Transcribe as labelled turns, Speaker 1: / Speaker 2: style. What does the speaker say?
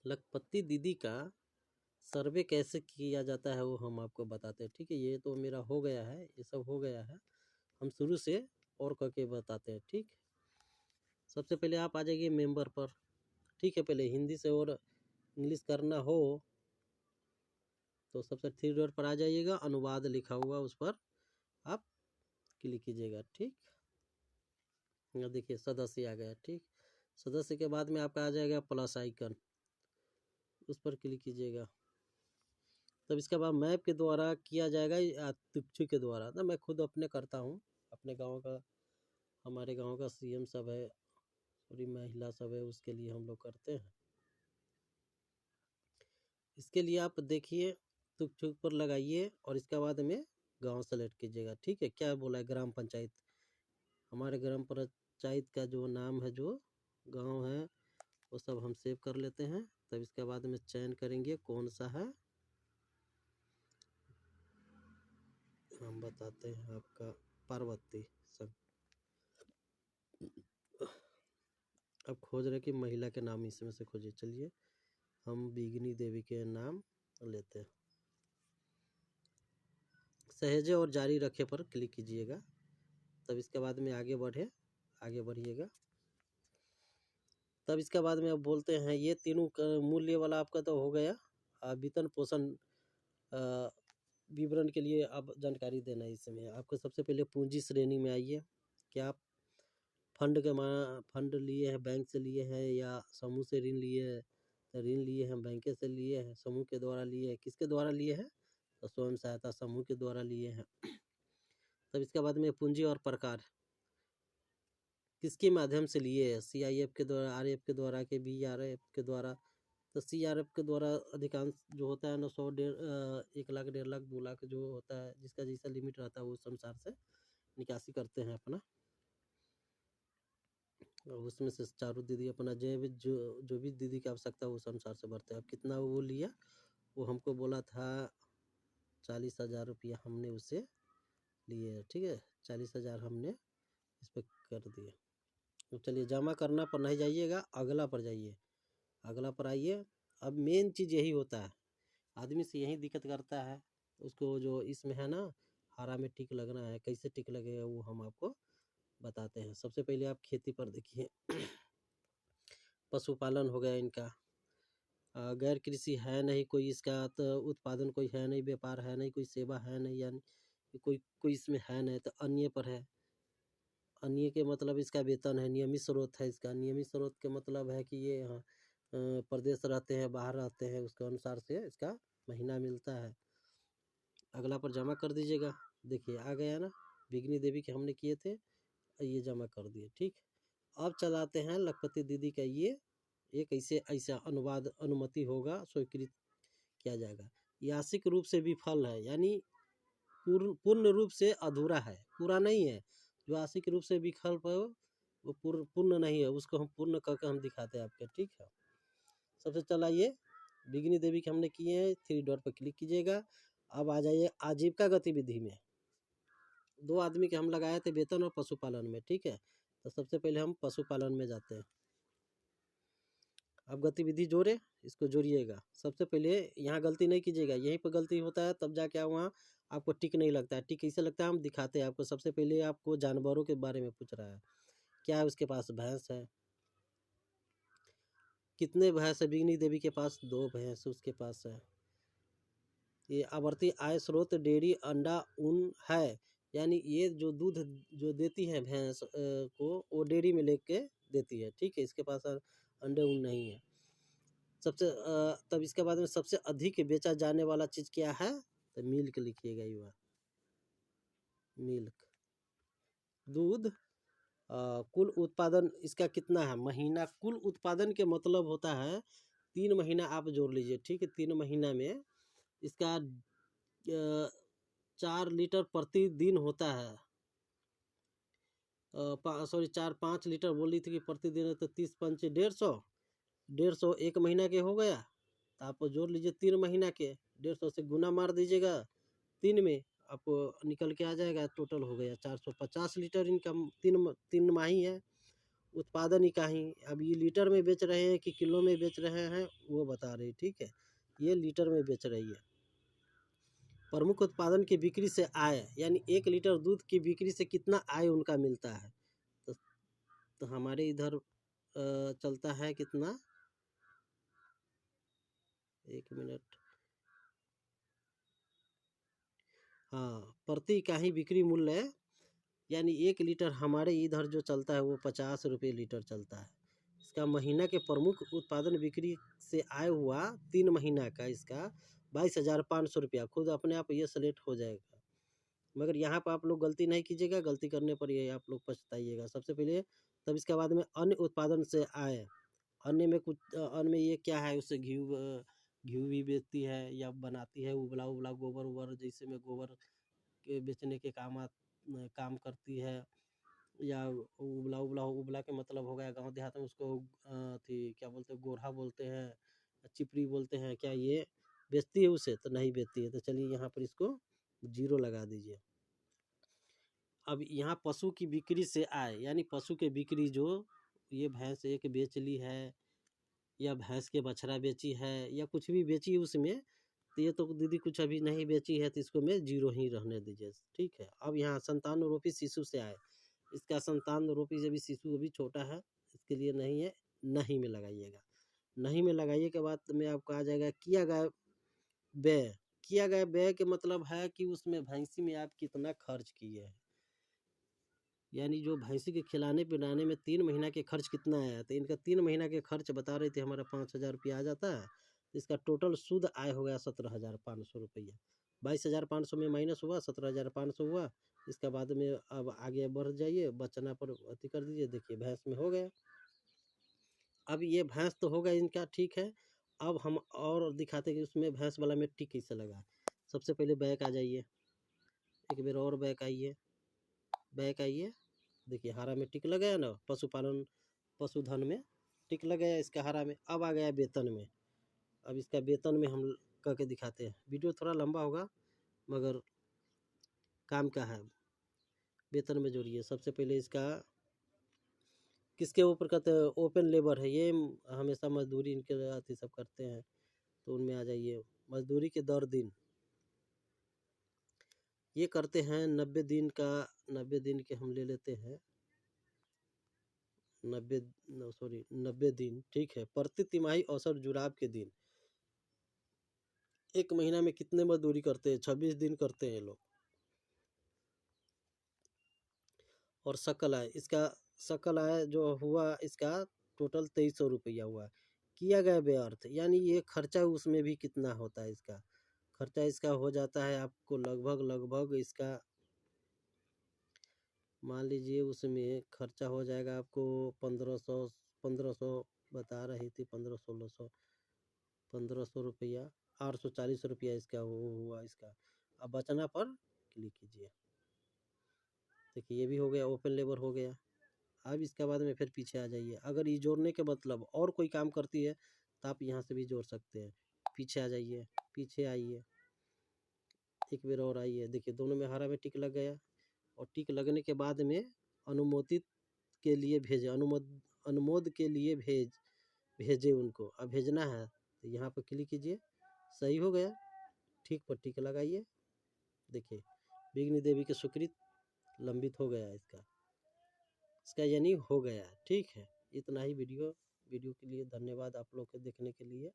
Speaker 1: लखपति दीदी का सर्वे कैसे किया जाता है वो हम आपको बताते हैं। ठीक है, ये तो मेरा हो गया है, ये सब हो गया है। हम शुरू से और करके बताते हैं। ठीक, सबसे पहले आप आ जाइए मेंबर पर। ठीक है, पहले हिंदी से और इंग्लिश करना हो तो सबसे थ्री डॉट पर आ जाइएगा, अनुवाद लिखा हुआ उस पर आप क्लिक कीजिएगा। ठीक, यहाँ देखिए सदस्य आ गया। ठीक, सदस्य के बाद में आपका आ जाएगा प्लस आइकन, उस पर क्लिक कीजिएगा। तब इसके बाद मैप के द्वारा किया जाएगा या तुच्छी के द्वारा। ना मैं खुद अपने करता हूँ, अपने गांव का, हमारे गांव का सीएम सब है, पूरी महिला सब है, उसके लिए हम लोग करते हैं। इसके लिए आप देखिए तुक पर लगाइए और इसके बाद में गांव सेलेक्ट कीजिएगा। ठीक है, क्या बोला है, ग्राम पंचायत। हमारे ग्राम पंचायत का जो नाम है, जो गांव है, वो सब हम सेव कर लेते हैं। तब इसके बाद में चयन करेंगे कौन सा है, हम बताते हैं आपका पार्वती सब। अब खोज रहे कि महिला के नाम इसमें से खोजिए। चलिए हम बिगनी देवी के नाम लेते हैं। सहेजे और जारी रखे पर क्लिक कीजिएगा। तब इसके बाद में आगे बढ़िएगा। तब इसके बाद में अब बोलते हैं ये तीनों मूल्य वाला आपका तो हो गया। वेतन पोषण विवरण के लिए आप जानकारी देना है। इसमें आपको सबसे पहले पूंजी श्रेणी में आइए। क्या आप फंड लिए हैं, बैंक से लिए हैं या समूह से ऋण लिए हैं? तो ऋण लिए हैं, बैंक से लिए हैं, समूह के द्वारा लिए हैं। किसके द्वारा लिए हैं? तो स्वयं सहायता समूह के द्वारा लिए हैं। तब इसके बाद में पूंजी और प्रकार किसके माध्यम से लिए हैं? CIF के द्वारा, RF के द्वारा, के BRF के द्वारा। तो CRF के द्वारा अधिकांश जो होता है ना, 100 1 लाख 1.5 लाख 2 लाख जो होता है, जिसका जैसा लिमिट रहता है उस अनुसार से निकासी करते हैं अपना। और उसमें से चारों दीदी अपना जो भी दीदी की आवश्यकता है उस अनुसार से भरते हैं। अब कितना वो लिया, वो हमको बोला था 40,000 रुपया हमने उससे लिए। ठीक है, 40,000 हमने इस पर कर दिए। तो चलिए जमा करना पर नहीं जाइएगा, अगला पर जाइए। अगला पर आइए। अब मेन चीज़ यही होता है, आदमी से यही दिक्कत करता है। उसको जो इसमें है ना, हरा में टिक लगना है, कैसे टिक लगेगा वो हम आपको बताते हैं। सबसे पहले आप खेती पर देखिए। पशुपालन हो गया इनका, गैर कृषि है नहीं कोई, इसका तो उत्पादन कोई है नहीं, व्यापार है नहीं, कोई सेवा है नहीं, यानी कोई इसमें है नहीं। तो अन्य पर है। अन्य के मतलब इसका वेतन है, नियमित स्रोत है इसका। नियमित स्रोत के मतलब है कि ये यहाँ प्रदेश रहते हैं, बाहर रहते हैं, उसके अनुसार से इसका महीना मिलता है। अगला पर जमा कर दीजिएगा। देखिए आ गया ना, बिगनी देवी के हमने किए थे, ये जमा कर दिए। ठीक, अब चलाते हैं लखपति दीदी का। ये कैसे ऐसा अनुवाद अनुमति होगा, स्वीकृत किया जाएगा। ये आंशिक रूप से विफल है, यानी पूर्ण रूप से अधूरा है, पूरा नहीं है। जो आंशिक रूप से विकल्प है वो पूर्ण नहीं है, उसको हम पूर्ण करके हम दिखाते हैं आपके। ठीक है, सबसे चलाइए बिगनी देवी के हमने किए हैं, 3 डॉट पर क्लिक कीजिएगा। अब आ जाइए आजीविका गतिविधि में। 2 आदमी के हम लगाए थे वेतन और पशुपालन में। ठीक है, तो सबसे पहले हम पशुपालन में जाते हैं। अब गतिविधि जोड़े, इसको जोड़िएगा। सबसे पहले यहाँ गलती नहीं कीजिएगा, यहीं पर गलती होता है, तब जाके वहाँ आपको टिक नहीं लगता है। टिक कैसे लगता है हम दिखाते हैं आपको। सबसे पहले आपको जानवरों के बारे में पूछ रहा है, क्या है उसके पास? भैंस है। कितने भैंस है? बिगनी देवी के पास 2 भैंस उसके पास है। ये आवर्ती आय स्रोत डेयरी, अंडा, ऊन है, यानी ये जो दूध जो देती है भैंस को, वो डेयरी में लेके देती है। ठीक है, इसके पास अंडे ऊन नहीं है। तब इसके बाद में सबसे अधिक बेचा जाने वाला चीज़ क्या है? तो मिल्क लिखिएगा। युवा मिल्क, दूध। कुल उत्पादन इसका कितना है महीना? कुल उत्पादन के मतलब होता है 3 महीना आप जोड़ लीजिए। ठीक है, 3 महीना में इसका 4 लीटर प्रतिदिन होता है। सॉरी 4-5 लीटर बोल रही थी कि प्रतिदिन है, तो 30 पंचे 150, 150 1 महीना के हो गया। तो आप जोड़ लीजिए 3 महीना के, 150 से गुना मार दीजिएगा 3 में, आपको निकल के आ जाएगा। टोटल हो गया 450 लीटर इनका। 3 माही है, उत्पादन ही कहीं, अब ये लीटर में बेच रहे हैं कि किलो में बेच रहे हैं वो बता रहे, ठीक है। ये लीटर में बेच रही है। प्रमुख उत्पादन की बिक्री से आय, यानी 1 लीटर दूध की बिक्री से कितना आय उनका मिलता है। तो हमारे इधर चलता है कितना, 1 मिनट, हाँ, प्रति इकाई बिक्री मूल्य, यानी 1 लीटर हमारे इधर जो चलता है वो 50 रुपये लीटर चलता है। इसका महीना के प्रमुख उत्पादन बिक्री से आय हुआ 3 महीना का इसका 22,500 रुपया। खुद अपने आप ये सेलेक्ट हो जाएगा, मगर यहाँ पर आप लोग गलती नहीं कीजिएगा, गलती करने पर ये आप लोग पछताइएगा। सबसे पहले, तब इसके बाद में अन्य उत्पादन से आय। अन्य में कुछ, अन्य में ये क्या है, उससे घी भी बेचती है या बनाती है, उबला उबला गोबर उबर, जैसे में गोबर के बेचने के काम करती है, या उबला उबला, उबला के मतलब हो गया गांव देहात में उसको थी क्या बोलते हैं, गोरहा बोलते हैं, चिपड़ी बोलते हैं, क्या ये बेचती है उसे? तो नहीं बेचती है। तो चलिए यहाँ पर इसको 0 लगा दीजिए। अब यहाँ पशु की बिक्री से आए, यानी पशु के बिक्री, जो ये भैंस एक बेच ली है, या भैंस के बछड़ा बेची है, या कुछ भी बेची उसमें, तो ये तो दीदी कुछ अभी नहीं बेची है, तो इसको मैं 0 ही रहने दीजिए, ठीक है। अब यहाँ संतान रोपी शिशु से आए, इसका संतान रोपी जब शिशु अभी छोटा है, इसके लिए नहीं है, नहीं में लगाइएगा। नहीं में लगाइए के बाद में आपको आ जाएगा किया गया व्यय। किया गया व्यय के मतलब है कि उसमें भैंसी में आप कितना खर्च किए हैं, यानी जो भैंसी के खिलाने पिलाने में 3 महीना के खर्च कितना आया। तो इनका 3 महीना के खर्च बता रहे थे, हमारा 5,000 रुपया आ जाता है। तो इसका टोटल शुद्ध आय हो गया 17,500 रुपया। 22,500 में माइनस हुआ, 17,500 हुआ। इसके बाद में अब आगे बढ़ जाइए, बचना पर अति कर दीजिए। देखिए भैंस में हो गया। अब ये भैंस तो हो गया इनका, ठीक है। अब हम और दिखाते हैं कि उसमें भैंस वाला में टिक कैसे लगा। सबसे पहले बैक आ जाइए, एक बार और बैक आइए, बैक आइए। देखिए हरा में टिक लग गया ना, पशुपालन पशुधन में टिक लग गया इसका हरा में। अब आ गया वेतन में। अब इसका वेतन में हम करके दिखाते हैं। वीडियो थोड़ा लंबा होगा मगर काम का है। वेतन में जोड़िए। सबसे पहले इसका किसके ऊपर कहते हैं, ओपन लेबर है ये, हमेशा मजदूरी इनके अथी सब करते हैं, तो उनमें आ जाइए। मजदूरी के दर दिन ये करते हैं 90 दिन का। 90 दिन के हम ले लेते हैं, 90 दिन, ठीक है। प्रति तिमाही औसत जुराब के दिन, 1 महीना में कितने मजदूरी करते हैं? 26 दिन करते हैं लोग। और सकल आय, इसका सकल आय जो हुआ इसका टोटल 2300 रुपया हुआ। किया गया व्यर्थ, यानी ये खर्चा उसमें भी कितना होता है। इसका खर्चा इसका हो जाता है आपको लगभग इसका, मान लीजिए उसमें खर्चा हो जाएगा आपको 1500 बता रही थी, 1500 1500 रुपया, 840 रुपया इसका वो हुआ इसका। अब बचना पर क्लिक कीजिए। देखिए ये भी हो गया, ओपन लेबर हो गया। अब इसके बाद में फिर पीछे आ जाइए। अगर ये जोड़ने के मतलब और कोई काम करती है तो आप यहाँ से भी जोड़ सकते हैं। पीछे आ जाइए, पीछे आइए, एक बार और आइए। देखिए दोनों में हरा में टिक लग गया। और टिक लगने के बाद में अनुमोदित के लिए भेजे, अनुमोद के लिए भेजे उनको। अब भेजना है तो यहाँ पर क्लिक कीजिए, सही हो गया। ठीक पर टिक लगाइए। देखिए बिघ्न देवी के सुकृत लंबित हो गया इसका यानी हो गया, ठीक है। इतना ही वीडियो के लिए धन्यवाद आप लोग के देखने के लिए।